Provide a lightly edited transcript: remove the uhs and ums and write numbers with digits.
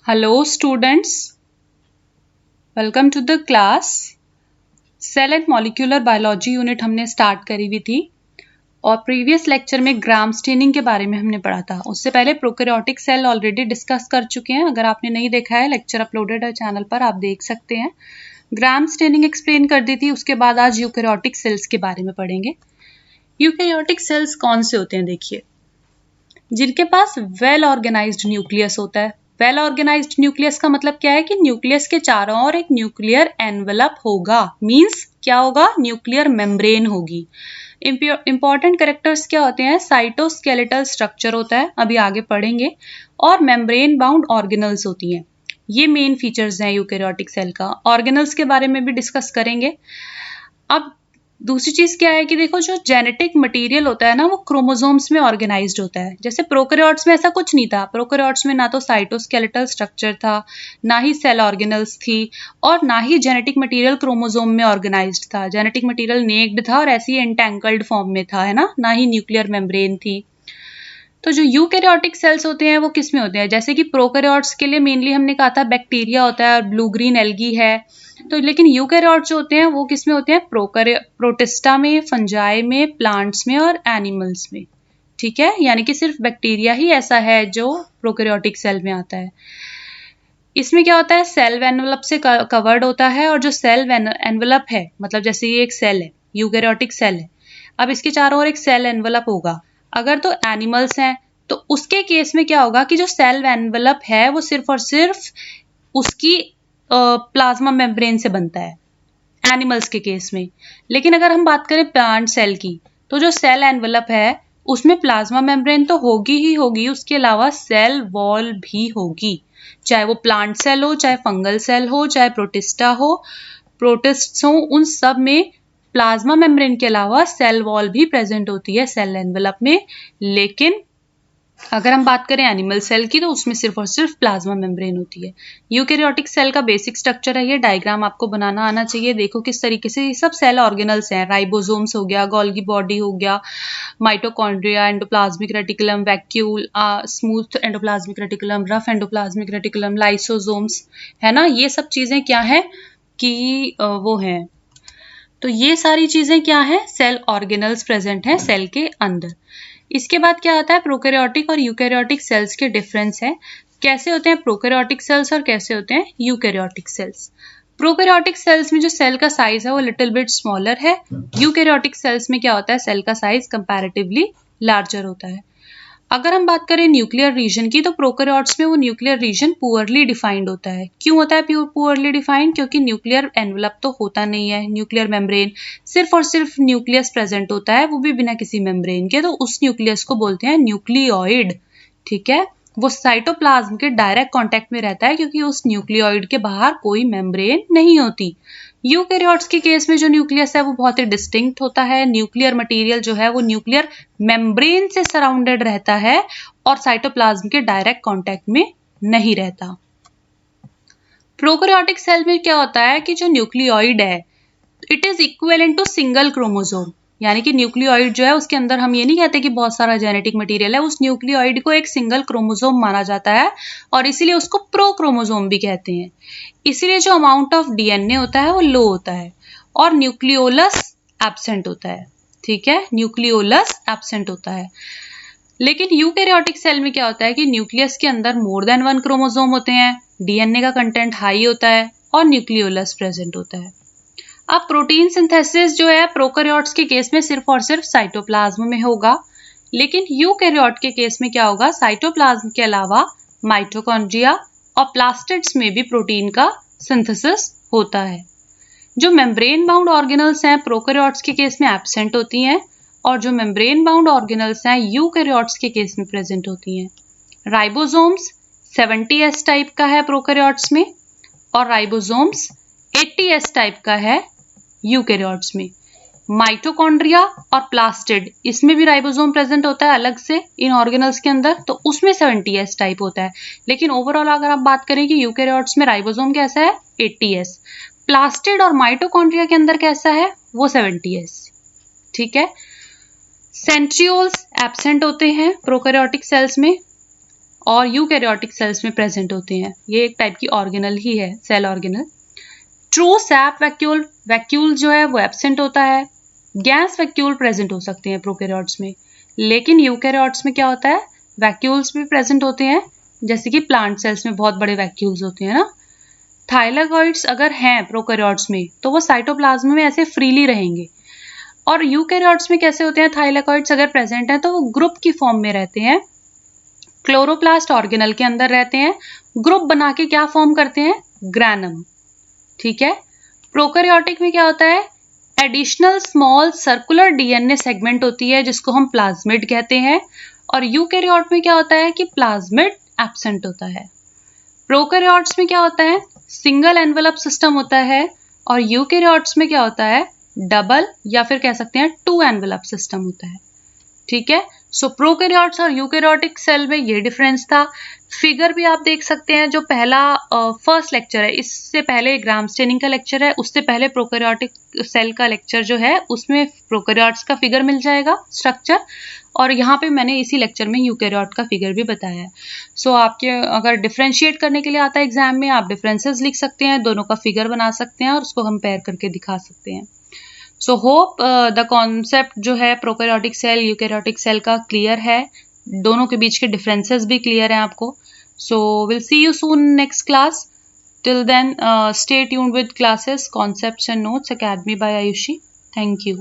Hello students, welcome to the class। Cell and molecular biology unit हमने start करी हुई थी और प्रीवियस लेक्चर में ग्राम स्टेनिंग के बारे में हमने पढ़ा था। उससे पहले प्रोकैरियोटिक सेल ऑलरेडी डिस्कस कर चुके हैं। अगर आपने नहीं देखा है लेक्चर अपलोडेड है चैनल पर, आप देख सकते हैं। ग्राम स्टेनिंग एक्सप्लेन कर दी थी। उसके बाद आज यूकैरियोटिक सेल्स के बारे में पढ़ेंगे। यूकैरियोटिक सेल्स कौन से होते हैं? देखिए, जिनके पास वेल ऑर्गेनाइज्ड न्यूक्लियस होता है। वेल ऑर्गेनाइज्ड न्यूक्लियस का मतलब क्या है कि न्यूक्लियस के चारों ओर एक न्यूक्लियर एनवेलप होगा। मींस क्या होगा? न्यूक्लियर मेम्ब्रेन होगी। इंपॉर्टेंट कैरेक्टर्स क्या होते हैं? साइटोस्केलेटल स्ट्रक्चर होता है, अभी आगे पढ़ेंगे, और मेम्ब्रेन बाउंड ऑर्गेनल्स होती हैं। ये मेन फीचर्स हैं यूकैरियोटिक सेल का। ऑर्गेनल्स के बारे में भी डिस्कस करेंगे। अब दूसरी चीज क्या है कि देखो, जो जेनेटिक मटेरियल होता है ना, वो क्रोमोसोम्स में ऑर्गेनाइज्ड होता है। जैसे प्रोकैरियोट्स में ऐसा कुछ नहीं था। प्रोकैरियोट्स में ना तो साइटोस्केलेटल स्ट्रक्चर था, ना ही सेल ऑर्गेनल्स थी, और ना ही जेनेटिक मटेरियल क्रोमोसोम में ऑर्गेनाइज्ड था। जेनेटिक मटेरियल नेक्ड था और ऐसी एंटैंगल्ड फॉर्म में था, है ना ही न्यूक्लियर मेम्ब्रेन थी। तो जो यूकैरियोटिक सेल्स होते हैं वो किस में होते हैं? जैसे कि प्रोकैरियोट्स के लिए मेनली हमने कहा था बैक्टीरिया होता है और ब्लू ग्रीन एल्गी है। तो लेकिन यूकैरियोट्स जो होते हैं वो किस में होते हैं? प्रोटिस्टा में, फंजाई में, प्लांट्स में और एनिमल्स में। ठीक है, यानी कि सिर्फ बैक्टीरिया ही ऐसा है जो प्रोकैरियोटिक सेल में आता है। इसमें क्या होता है? सेल एनवेलप से कवर्ड होता है, और जो सेल एनवेलप है, मतलब जैसे ये एक सेल है, यूकैरियोटिक सेल है, अब इसके चारों ओर एक सेल एनवेलप होगा। अगर तो एनिमल्स हैं तो उसके केस में क्या होगा कि जो सेल एनवेलप है वो सिर्फ और सिर्फ उसकी प्लाज्मा मेम्ब्रेन से बनता है, एनिमल्स के केस में। लेकिन अगर हम बात करें प्लांट सेल की, तो जो सेल एनवेलप है उसमें प्लाज्मा मेम्ब्रेन तो होगी ही होगी, उसके अलावा सेल वॉल भी होगी। चाहे वो प्लांट सेल हो, चाहे फंगल सेल हो, चाहे प्रोटिस्टा हो, प्रोटिस्ट्स हो, उन सब में प्लाज्मा मेम्ब्रेन के अलावा सेल वॉल भी प्रेजेंट होती है सेल एनवेलप में। लेकिन अगर हम बात करें एनिमल सेल की, तो उसमें सिर्फ और सिर्फ प्लाज्मा मेम्ब्रेन होती है। यूकैरियोटिक सेल का बेसिक स्ट्रक्चर है ये। डायग्राम आपको बनाना आना चाहिए। देखो किस तरीके से ये सब सेल ऑर्गेनल्स हैं। राइबोसोम्स हो गया, गोल्गी बॉडी हो गया, mitochondria, endoplasmic reticulum, vacuole, smooth endoplasmic reticulum, rough endoplasmic reticulum, lysosomes, है ना। ये सब चीजें क्या है कि वो है। तो ये सारी चीजें क्या है? सेल ऑर्गेनल्स प्रेजेंट हैं सेल के अंदर। इसके बाद क्या आता है? प्रोकैरियोटिक और यूकैरियोटिक सेल्स के डिफरेंस है। कैसे होते हैं प्रोकैरियोटिक सेल्स और कैसे होते हैं यूकैरियोटिक सेल्स? प्रोकैरियोटिक सेल्स में जो सेल का साइज है वो लिटिल बिट स्मॉलर है। यूकैरियोटिक सेल्स में क्या होता है? सेल का साइज कंपैरेटिवली लार्जर होता है। अगर हम बात करें न्यूक्लियर रीजन की, तो प्रोकैरियोट्स में वो न्यूक्लियर रीजन पुअरली डिफाइंड होता है। क्यों होता है पुअरली डिफाइंड? क्योंकि न्यूक्लियर एनवेलप तो होता नहीं है, न्यूक्लियर मेम्ब्रेन, सिर्फ और सिर्फ न्यूक्लियस प्रेजेंट होता है, वो भी बिना किसी मेम्ब्रेन के। तो उस न्यूक्लियस को बोलते हैं न्यूक्लियोइड। ठीक है, वो साइटोप्लाज्म के डायरेक्ट कांटेक्ट में रहता है क्योंकि उस न्यूक्लियोइड के बाहर कोई मेम्ब्रेन नहीं होती। यूकैरियोट्स के केस में जो न्यूक्लियस है वो बहुत ही डिस्टिंक्ट होता है। न्यूक्लियर मटेरियल जो है वो न्यूक्लियर मेम्ब्रेन से सराउंडेड रहता है और साइटोप्लाज्म के डायरेक्ट कांटेक्ट में नहीं रहता। प्रोकैरियोटिक सेल में क्या होता है कि जो न्यूक्लियोइड है it is equivalent to single chromosome. यानी कि न्यूक्लियोइड जो है उसके अंदर हम ये नहीं कहते कि बहुत सारा जेनेटिक मटेरियल है, उस न्यूक्लियोइड को एक सिंगल क्रोमोसोम माना जाता है और इसीलिए उसको प्रोक्रोमोसोम भी कहते हैं। इसीलिए जो अमाउंट ऑफ डीएनए होता है वो लो होता है और न्यूक्लियोलस एब्सेंट होता है। ठीक है, न्यूक्लियोलस एब्सेंट होता है। लेकिन यूकैरियोटिक सेल में क्या होता है कि न्यूक्लियस के अंदर मोर देन वन क्रोमोसोम होते हैं, डीएनए का कंटेंट हाई होता है और न्यूक्लियोलस प्रेजेंट होता है। अब प्रोटीन सिंथेसिस जो है प्रोकैरियोट्स के केस में सिर्फ और सिर्फ साइटोप्लाज्म में होगा, लेकिन यूकैरियोट के केस में क्या होगा? साइटोप्लाज्म के अलावा माइटोकॉन्ड्रिया और प्लास्टिड्स में भी प्रोटीन का सिंथेसिस होता है। जो मेम्ब्रेन बाउंड ऑर्गेनल्स हैं प्रोकैरियोट्स के केस में एब्सेंट होती हैं, और जो मेम्ब्रेन बाउंड ऑर्गेनल्स हैं यूकैरियोट्स के केस में प्रेजेंट होती हैं। राइबोसोम्स 70S टाइप का है प्रोकैरियोट्स में, और राइबोसोम्स 80S टाइप का है यूकैरियोट्स में। माइटोकॉन्ड्रिया और प्लास्टिड, इसमें भी राइबोसोम प्रेजेंट होता है अलग से इन ऑर्गेनल्स के अंदर, तो उसमें 70S टाइप होता है। लेकिन ओवरऑल अगर आप बात करें कि यूकैरियोट्स में राइबोसोम कैसा है? 80S। प्लास्टिड और माइटोकॉन्ड्रिया के अंदर कैसा है? वो 70S। ठीक है, सेंट्रियोल्स एब्सेंट होते हैं प्रोकैरियोटिक सेल्स में, और यूकैरियोटिक सेल्स में प्रेजेंट होते हैं। ये एक टाइप की ऑर्गेनल ही है, cell organelle. True sap vacuole, vacuole जो है वो एब्सेंट होता है। गैस वैक्यूल प्रेजेंट हो सकते हैं प्रोकैरियोट्स में, लेकिन यूकैरियोट्स में क्या होता है, वैक्यूल्स भी प्रेजेंट होते हैं, जैसे कि प्लांट सेल्स में बहुत बड़े वैक्यूल्स होते हैं ना। थाइलाकॉइड्स अगर हैं प्रोकैरियोट्स में तो वो साइटोप्लाज्म में ऐसे फ्रीली रहेंगे। और यूकैरियोट्स में कैसे होते हैं, थाइलाकॉइड्स अगर प्रेजेंट हैं तो वो ग्रुप की फॉर्म में रहते हैं, क्लोरोप्लास्ट ऑर्गेनल के अंदर रहते हैं, ग्रुप बना के क्या फॉर्म करते हैं, ग्रैनम। ठीक है। प्रोकैरियोटिक में क्या होता है, additional small circular DNA segment होती है जिसको हम प्लाज्मिड कहते हैं। और यूकैरियोट में क्या होता है कि प्लाज्मिड एब्सेंट होता है। प्रोकैरियोट्स में क्या होता है, सिंगल एनवेलप सिस्टम होता है, और यूकैरियोट्स में क्या होता है, डबल या फिर कह सकते हैं 2 एनवेलप सिस्टम होता है। ठीक है। सो प्रोकैरियोट्स और यूकैरियोटिक सेल में ये डिफरेंस था। फिगर भी आप देख सकते हैं, जो पहला फर्स्ट लेक्चर है, इससे पहले ग्राम स्टेनिंग का लेक्चर है, उससे पहले प्रोकैरियोटिक सेल का लेक्चर जो है उसमें प्रोकैरियोट्स का फिगर मिल जाएगा, स्ट्रक्चर। और यहाँ पे मैंने इसी लेक्चर में यूकैरियोट का फिगर भी बताया है। सो आपके अगर डिफ्रेंशिएट करने के लिए आता है एग्जाम में, आप डिफरेंसेस लिख सकते हैं, दोनों का फिगर बना सकते हैं और उसको कंपेयर करके दिखा सकते हैं। सो होप द कॉन्सेप्ट जो है प्रोकैरियोटिक सेल यूकैरियोटिक सेल का क्लियर है, दोनों के बीच के डिफरेंसेस भी क्लियर हैं आपको। So will see you soon next class. Till then stay tuned with classes, concepts and notes, academy by Ayushi. Thank you.